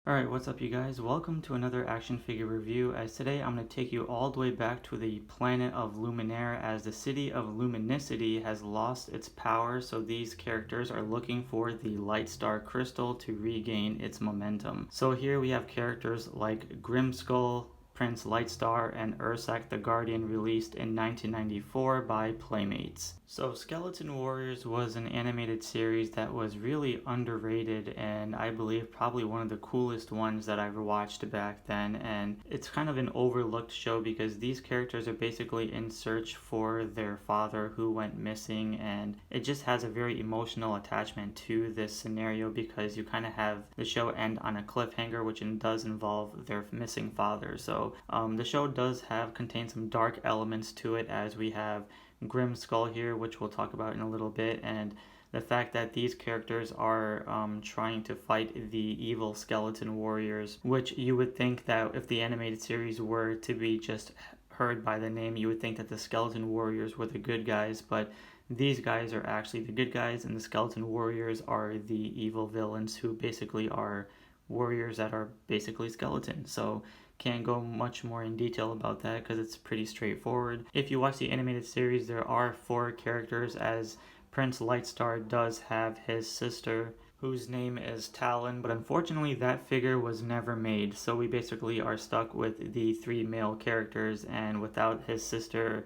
Alright, what's up you guys? Welcome to another action figure review, as today I'm going to take you all the way back to the planet of Luminaire, as the city of Luminicity has lost its power, so these characters are looking for the Lightstar crystal to regain its momentum. So here we have characters like Grimskull, Prince Lightstar, and Ursak the Guardian, released in 1994 by Playmates. So Skeleton Warriors was an animated series that was really underrated, and I believe probably one of the coolest ones that I ever watched back then. And it's kind of an overlooked show because these characters are basically in search for their father who went missing, and it just has a very emotional attachment to this scenario because you kind of have the show end on a cliffhanger, which does involve their missing father. So the show does contain some dark elements to it, as we have Grimskull here, which we'll talk about in a little bit, and the fact that these characters are trying to fight the evil skeleton warriors, which you would think that if the animated series were to be just heard by the name, you would think that the skeleton warriors were the good guys, but these guys are actually the good guys, and the skeleton warriors are the evil villains who basically are warriors that are basically skeletons. So can't go much more in detail about that because it's pretty straightforward. If you watch the animated series, there are 4 characters, as Prince Lightstar does have his sister whose name is Talon, but unfortunately that figure was never made, so we basically are stuck with the 3 male characters, and without his sister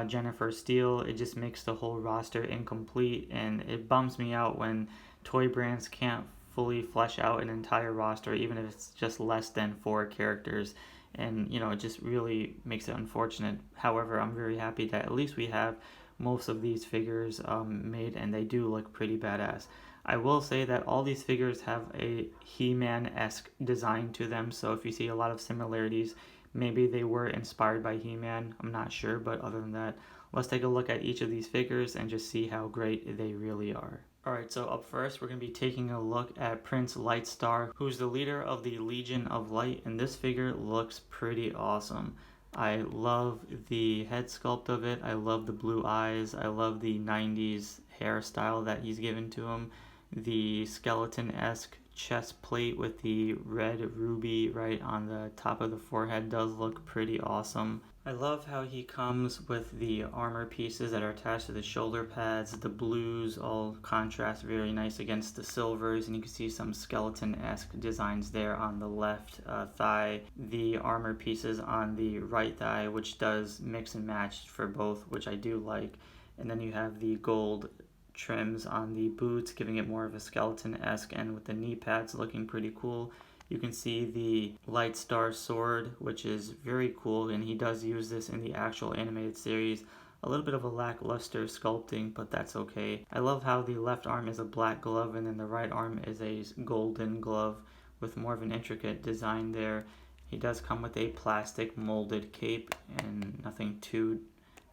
Jennifer Steele, it just makes the whole roster incomplete, and it bums me out when toy brands can't fully flesh out an entire roster, even if it's just less than 4 characters. And it just really makes it unfortunate. However, I'm very happy that at least we have most of these figures made, and they do look pretty badass. I will say that all these figures have a He-Man-esque design to them, so if you see a lot of similarities, maybe they were inspired by He-Man, I'm not sure, but other than that, let's take a look at each of these figures and just see how great they really are. Alright, so up first we're going to be taking a look at Prince Lightstar, who's the leader of the Legion of Light, and this figure looks pretty awesome. I love the head sculpt of it, I love the blue eyes, I love the 90s hairstyle that he's given to him. The skeleton-esque chest plate with the red ruby right on the top of the forehead does look pretty awesome. I love how he comes with the armor pieces that are attached to the shoulder pads. The blues all contrast very nice against the silvers, and you can see some skeleton-esque designs there on the left thigh. The armor pieces on the right thigh, which does mix and match for both, which I do like. And then you have the gold trims on the boots, giving it more of a skeleton-esque, and with the knee pads looking pretty cool. You can see the Lightstar sword, which is very cool, and he does use this in the actual animated series. A little bit of a lackluster sculpting, but that's okay. I love how the left arm is a black glove and then the right arm is a golden glove with more of an intricate design there. He does come with a plastic molded cape and nothing too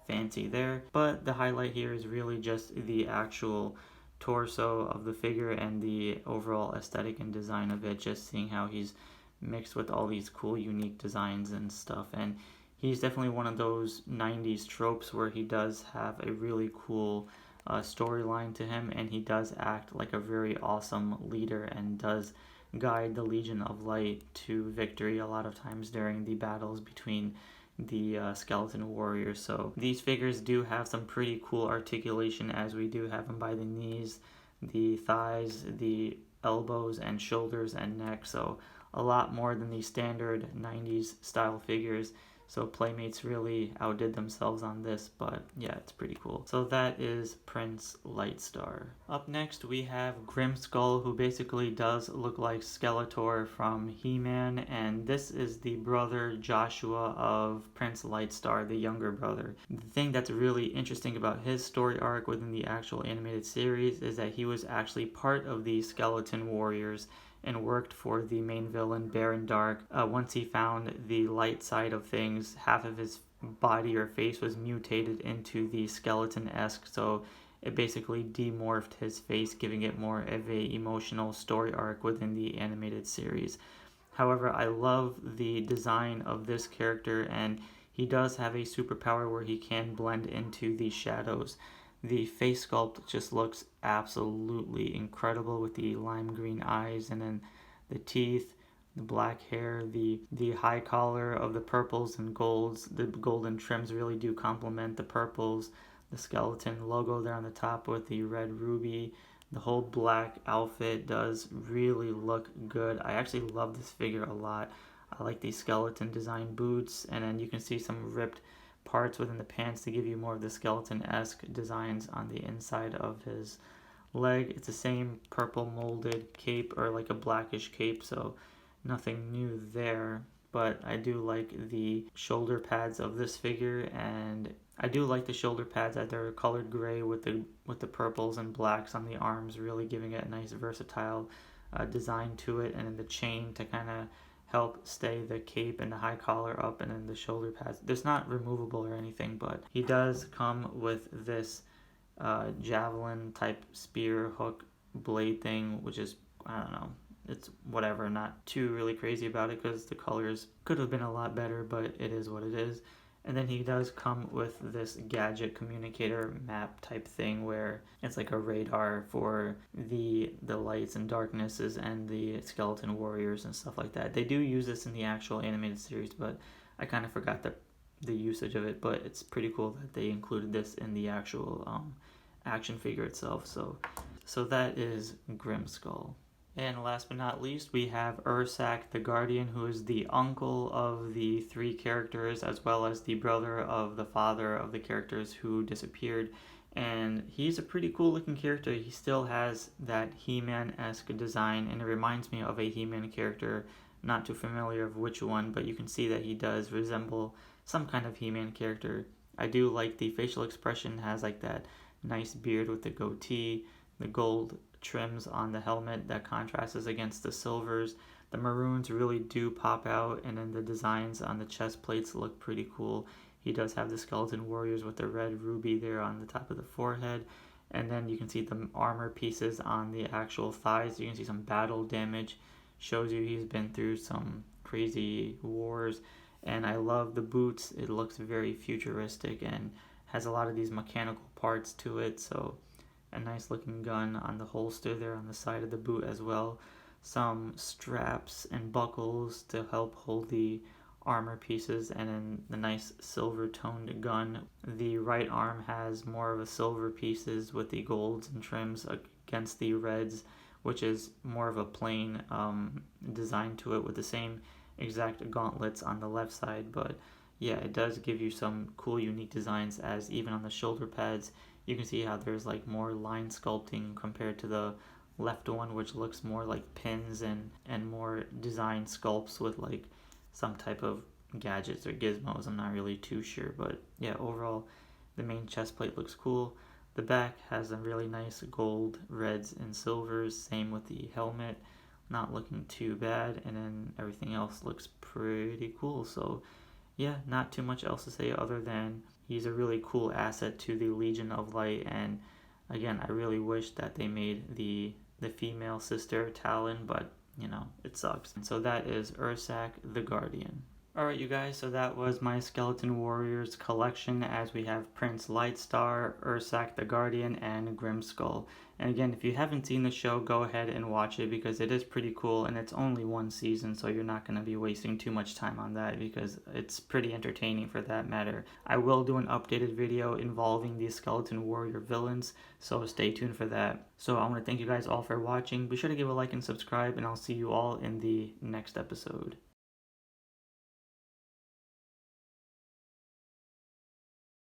fancy there, but the highlight here is really just the actual torso of the figure and the overall aesthetic and design of it, just seeing how he's mixed with all these cool unique designs and stuff. And he's definitely one of those 90s tropes where he does have a really cool storyline to him, and he does act like a very awesome leader and does guide the Legion of Light to victory a lot of times during the battles between the skeleton warriors. So these figures do have some pretty cool articulation, as we do have them by the knees, the thighs, the elbows and shoulders and neck, so a lot more than the standard 90s style figures. So Playmates really outdid themselves on this, but yeah, it's pretty cool. So that is Prince Lightstar. Up next we have Grimskull, who basically does look like Skeletor from He-Man, and this is the brother Joshua of Prince Lightstar, the younger brother. The thing that's really interesting about his story arc within the actual animated series is that he was actually part of the Skeleton Warriors and worked for the main villain Baron Dark. Once he found the light side of things, half of his body or face was mutated into the skeleton-esque, so it basically demorphed his face, giving it more of a emotional story arc within the animated series. However, I love the design of this character, and he does have a superpower where he can blend into the shadows. The face sculpt just looks absolutely incredible with the lime green eyes and then the teeth. the black hair, the high collar of the purples and golds. The golden trims really do complement the purples. The skeleton logo there on the top with the red ruby. The whole black outfit does really look good. I actually love this figure a lot. I like these skeleton design boots, and then you can see some ripped parts within the pants to give you more of the skeleton-esque designs on the inside of his leg. It's the same purple molded cape, or like a blackish cape, so nothing new there. But I do like the shoulder pads of this figure, and I do like the shoulder pads that they're colored gray with the purples and blacks on the arms, really giving it a nice versatile design to it, and then the chain to kind of help stay the cape and the high collar up, and then the shoulder pads. It's not removable or anything, but he does come with this javelin type spear hook blade thing, which is, I don't know, it's whatever, not too really crazy about it because the colors could have been a lot better, but it is what it is. And then he does come with this gadget communicator map type thing where it's like a radar for the lights and darknesses and the skeleton warriors and stuff like that. They do use this in the actual animated series, but I kind of forgot the usage of it. But it's pretty cool that they included this in the actual action figure itself. So that is Grimskull. And last but not least, we have Ursak the Guardian, who is the uncle of the three characters, as well as the brother of the father of the characters who disappeared. And he's a pretty cool looking character. He still has that He-Man-esque design, and it reminds me of a He-Man character. Not too familiar of which one, but you can see that he does resemble some kind of He-Man character. I do like the facial expression, has like that nice beard with the goatee, the gold trims on the helmet that contrasts against the silvers. The maroons really do pop out, and then the designs on the chest plates look pretty cool. He does have the skeleton warriors with the red ruby there on the top of the forehead, and then you can see the armor pieces on the actual thighs. You can see some battle damage, shows you he's been through some crazy wars. And I love the boots. It looks very futuristic and has a lot of these mechanical parts to it, so a nice looking gun on the holster there on the side of the boot as well. Some straps and buckles to help hold the armor pieces, and then the nice silver toned gun. The right arm has more of a silver pieces with the golds and trims against the reds, which is more of a plain design to it with the same exact gauntlets on the left side. But yeah, it does give you some cool unique designs, as even on the shoulder pads you can see how there's like more line sculpting compared to the left one, which looks more like pins and more design sculpts with like some type of gadgets or gizmos. I'm not really too sure, but yeah, overall the main chest plate looks cool. The back has a really nice gold, reds, and silvers. Same with the helmet, not looking too bad, and then everything else looks pretty cool. So yeah, not too much else to say other than he's a really cool asset to the Legion of Light. And again, I really wish that they made the female sister Talon, but you know, it sucks. And so that is Ursak the Guardian. Alright you guys, so that was my Skeleton Warriors collection, as we have Prince Lightstar, Ursak the Guardian, and Grimskull. And again, if you haven't seen the show, go ahead and watch it because it is pretty cool, and it's only one season, so you're not going to be wasting too much time on that because it's pretty entertaining for that matter. I will do an updated video involving the Skeleton Warrior villains, so stay tuned for that. So I want to thank you guys all for watching. Be sure to give a like and subscribe, and I'll see you all in the next episode.